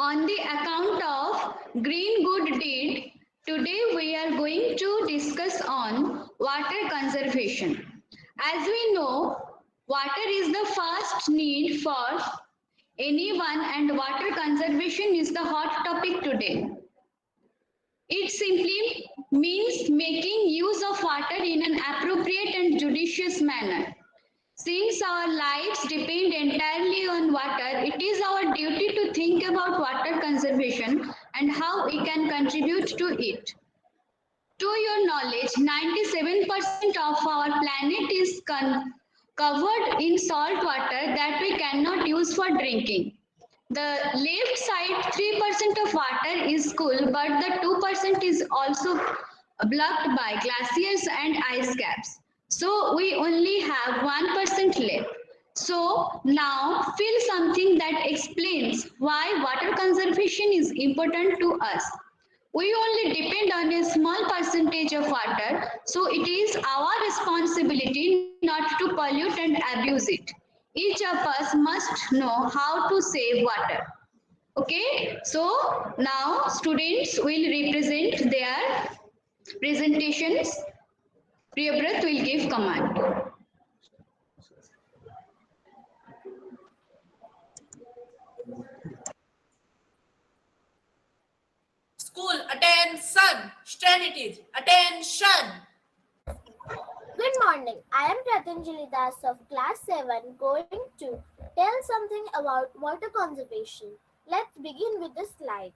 On the account of green good deed, today we are going to discuss on water conservation. As we know, water is the first need for anyone and water conservation is the hot topic today. It simply means making use of water in an appropriate and judicious manner. Since our lives depend entirely on water, it is our duty to think about water conservation and how we can contribute to it. To your knowledge, 97% of our planet is covered in salt water that we cannot use for drinking. The left side 3% of water is cool, but the 2% is also blocked by glaciers and ice caps. So we only have 1% left. So now feel something that explains why water conservation is important to us. We only depend on a small percentage of water, so it is our responsibility not to pollute and abuse it. Each of us must know how to save water. Okay, so now students will represent their presentations. Priyabrat will give command. School, attention! Stand it is. Attention! Good morning. I am Pratanjali Das of class 7 going to tell something about water conservation. Let's begin with the slide.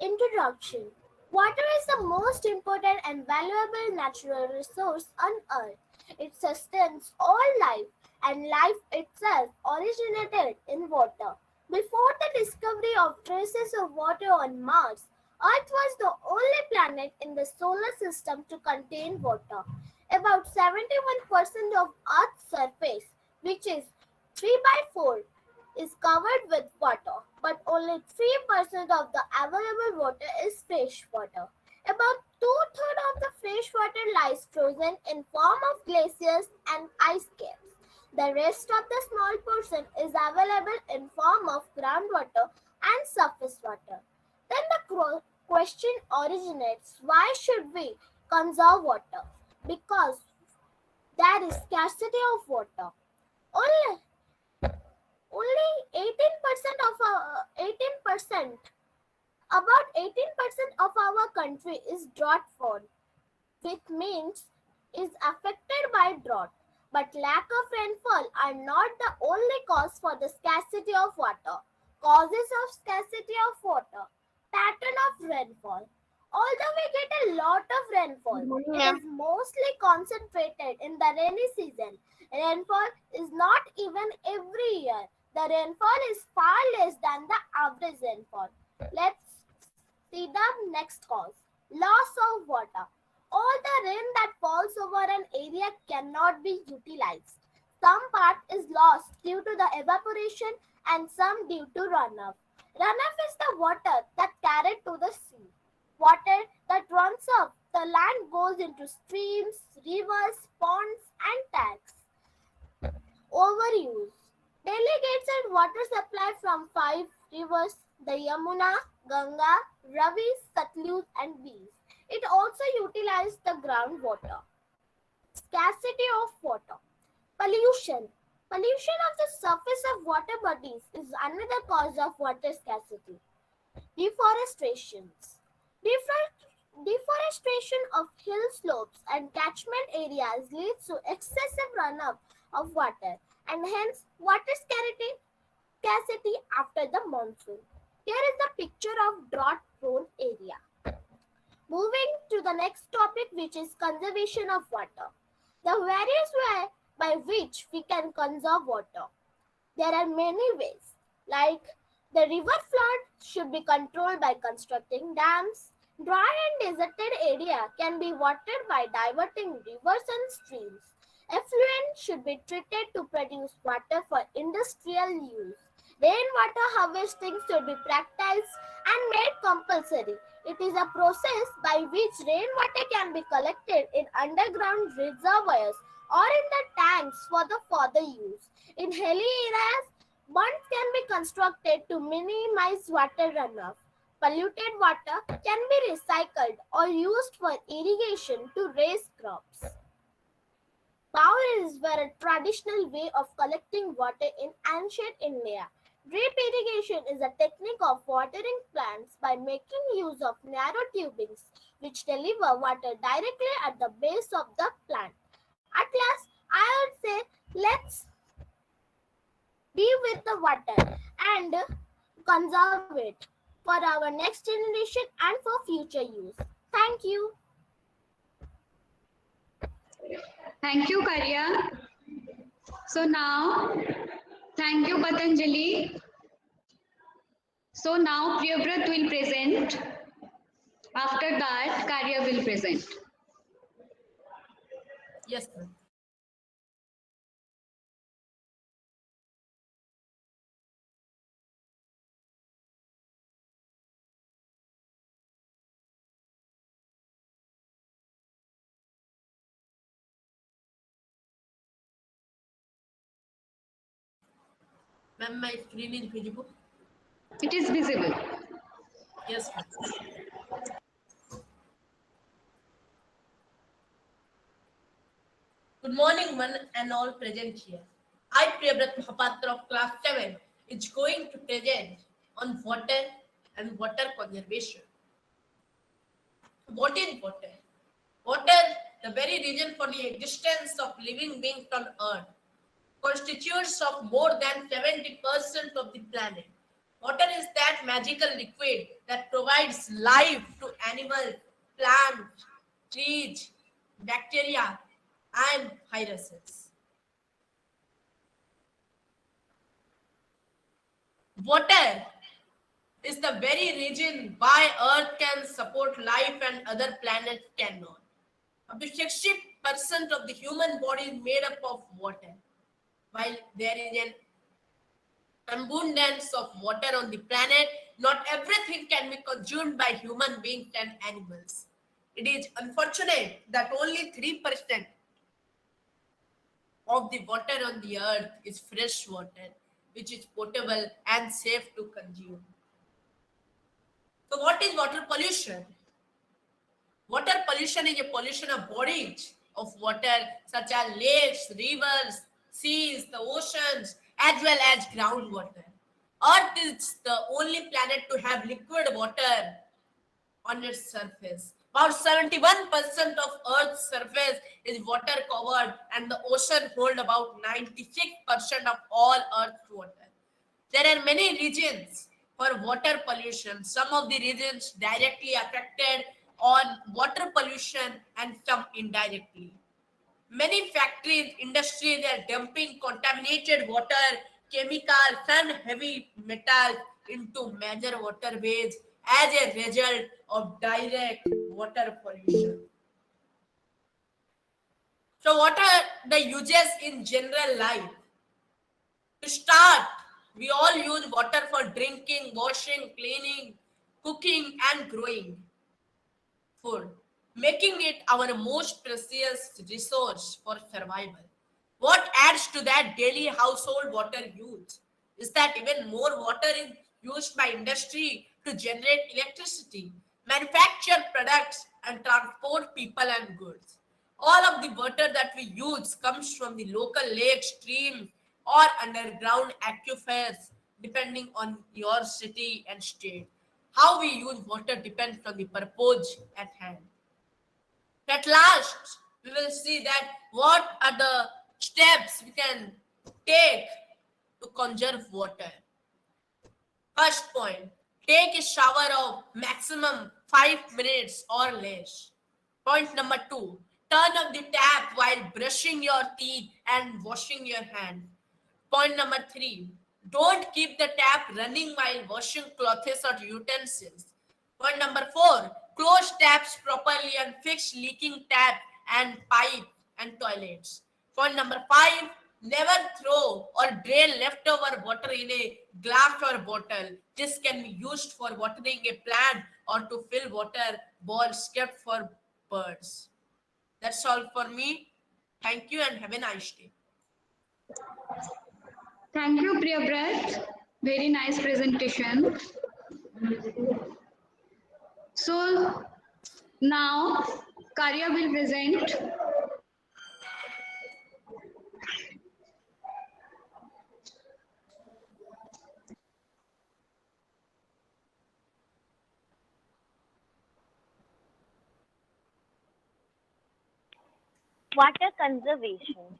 Introduction. Water is the most important and valuable natural resource on earth. It sustains all life, and life itself originated in water. Before the discovery of traces of water on Mars, Earth was the only planet in the solar system to contain water. About 71% of Earth's surface, which is 3 by 4, is covered with water, but only 3% of the available water is fresh water. About 2/3 of the fresh water lies frozen in form of glaciers and ice caps. The rest of the small portion is available in form of groundwater and surface water. Then the question originates, why should we conserve water? Because there is scarcity of water. Only 18% of our 18% about 18% of our country is drought prone, which means is affected by drought. But lack of rainfall are not the only cause for the scarcity of water. Causes of scarcity of water: pattern of rainfall. Although we get a lot of rainfall, it is mostly concentrated in the rainy season. Rainfall is not even every year. The rainfall is far less than the average rainfall. Let's see the next cause. Loss of water. All the rain that falls over an area cannot be utilized. Some part is lost due to the evaporation and some due to runoff. Runoff is the water that carried to the sea. Water that runs off the land goes into streams, rivers, ponds, and tanks. Overuse. Delhi gets its water supply from 5 rivers: the Yamuna, Ganga, Ravi, Satluj, and Beas. It also utilizes the groundwater. Scarcity of water. Pollution. Pollution of the surface of water bodies is another cause of water scarcity. Deforestation. Deforestation of hill slopes and catchment areas leads to excessive runoff of water and hence water scarcity after the monsoon. Here is the picture of drought-prone area. Moving to the next topic, which is conservation of water. The various ways by which we can conserve water. There are many ways, like the river flood should be controlled by constructing dams. Dry and deserted area can be watered by diverting rivers and streams. Effluent should be treated to produce water for industrial use. Rainwater harvesting should be practiced and made compulsory. It is a process by which rainwater can be collected in underground reservoirs or in the tanks for the further use. In hilly areas, Bonds can be constructed to minimize water runoff. Polluted water can be recycled or used for irrigation to raise crops. Bowls were a traditional way of collecting water in ancient India. Drip irrigation is a technique of watering plants by making use of narrow tubings which deliver water directly at the base of the plant. At last, I would say let's be with the water and conserve it for our next generation and for future use. Thank you. Thank you, Karya. So now, thank you, Patanjali. So now Priyabrat will present. After that, Karya will present. Yes, ma'am. Ma'am, my screen is visible. It is visible. Yes, ma'am. Good morning, one and all present here. I, Priyabrat Mahapatra of class 7, is going to present on water and water conservation. What is water? Water, the very reason for the existence of living beings on earth, constitutes of more than 70% of the planet. Water is that magical liquid that provides life to animals, plants, trees, bacteria, and viruses. Water is the very reason why Earth can support life and other planets cannot. Up to 60% of the human body is made up of water. While there is an abundance of water on the planet, not everything can be consumed by human beings and animals. It is unfortunate that only 3% of the water on the earth is fresh water, which is potable and safe to consume. So, what is water pollution? Water pollution is a pollution of bodies of water such as lakes, rivers, seas, the oceans, as well as groundwater. Earth is the only planet to have liquid water on its surface. About 71% of Earth's surface is water covered, and the ocean hold about 96% of all Earth's water. There are many regions for water pollution. Some of the regions directly affected on water pollution and some indirectly. Many factories, industries are dumping contaminated water, chemicals, and heavy metals into major waterways as a result of direct water pollution. So, what are the uses in general life? To start, we all use water for drinking, washing, cleaning, cooking, and growing food, making it our most precious resource for survival. What adds to that daily household water use is that even more water is used by industry to generate electricity, manufacture products, and transport people and goods. All of the water that we use comes from the local lakes, streams, or underground aquifers, depending on your city and state. How we use water depends on the purpose at hand. At last, we will see that what are the steps we can take to conserve water. First point, take a shower of maximum 5 minutes or less. Point number 2, turn off the tap while brushing your teeth and washing your hands. Point number 3, don't keep the tap running while washing clothes or utensils. Point number 4, close taps properly and fix leaking tap and pipe and toilets. Point number 5, never throw or drain leftover water in a glass or bottle. This can be used for watering a plant or to fill water bowls kept for birds. That's all for me. Thank you and have a nice day. Thank you, Priyabrat. Very nice presentation. So now Karya will present. Water conservation.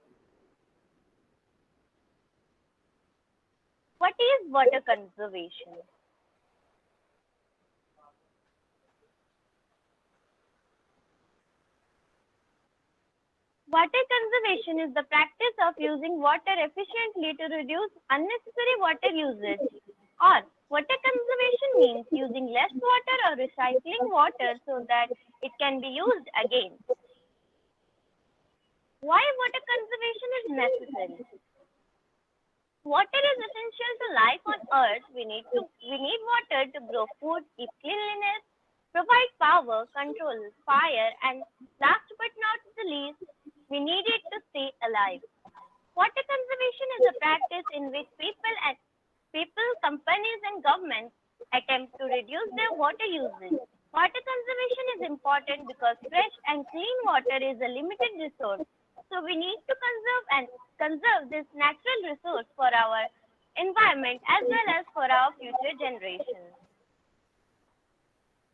What is water conservation? Water conservation is the practice of using water efficiently to reduce unnecessary water usage. Or, water conservation means using less water or recycling water so that it can be used again. Why water conservation is necessary? Water is essential to life on earth. We need water to grow food, keep cleanliness, provide power, control fire, and last but not the least, we need it to stay alive. Water conservation is a practice in which people, companies, and governments attempt to reduce their water usage. Water conservation is important because fresh and clean water is a limited resource. So we need to conserve this natural resource for our environment as well as for our future generations.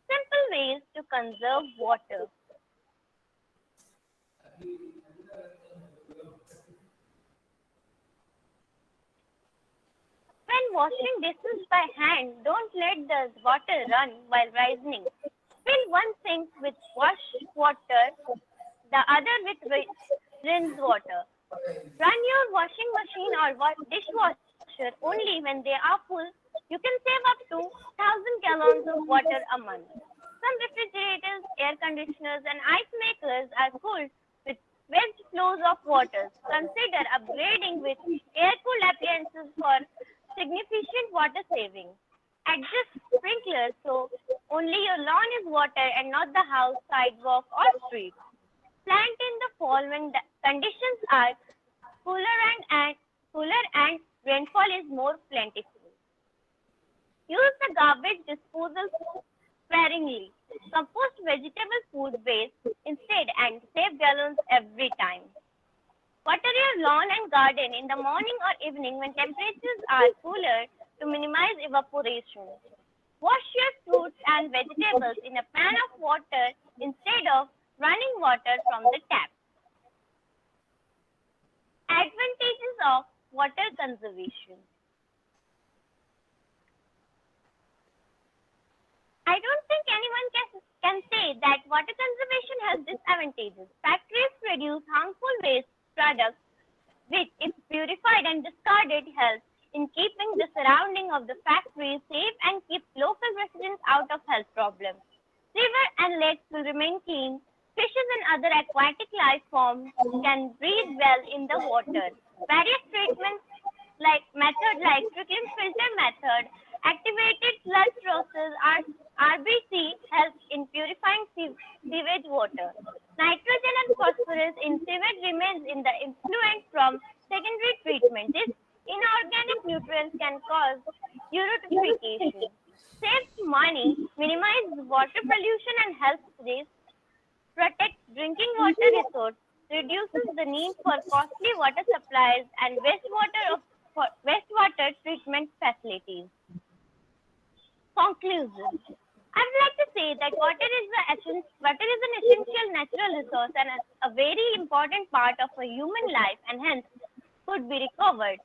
Simple ways to conserve water. When washing dishes by hand, don't let the water run while rising. Fill one sink with wash water, the other with rinse water. Run your washing machine or dishwasher only when they are full. You can save up to 1,000 gallons of water a month. Some refrigerators, air conditioners, and ice makers are cooled with wedge flows of water. Consider upgrading with air-cooled appliances for significant water saving. Adjust sprinklers so only your lawn is watered and not the house, sidewalk, or street. Plant in the fall when the conditions are cooler and rainfall is more plentiful. Use the garbage disposal sparingly. Compost vegetable food waste instead and save gallons every time. Water your lawn and garden in the morning or evening when temperatures are cooler to minimize evaporation. Wash your fruits and vegetables in a pan of water instead of running water from the tap. Advantages of water conservation. I don't think anyone can say that water conservation has disadvantages. Factories produce harmful waste products which, if purified and discarded, help in keeping the surrounding of the factory safe and keep local residents out of health problems. Rivers and lakes will remain clean. Fishes and other aquatic life forms can breathe well in the water. Various treatments like trickling filter method, activated sludge process, RBC helps in purifying sewage water. Nitrogen and phosphorus in sewage remains in the effluent from secondary treatment. These inorganic nutrients can cause eutrophication, saves money, minimizes water pollution, and helps protect drinking water resource, reduces the need for costly water supplies and wastewater treatment facilities. Conclusion. I would like to say that water is an essential natural resource and a very important part of a human life and hence could be recovered.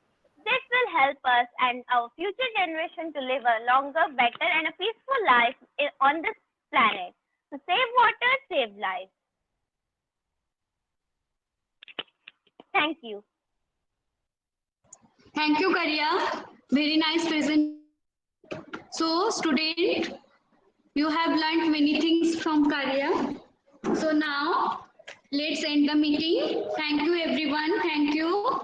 This will help us and our future generation to live a longer, better and a peaceful life on this planet. To save water, save life. Thank you. Thank you, Karya. Very nice presentation. So, student, you have learned many things from Karya. So now, let's end the meeting. Thank you, everyone. Thank you.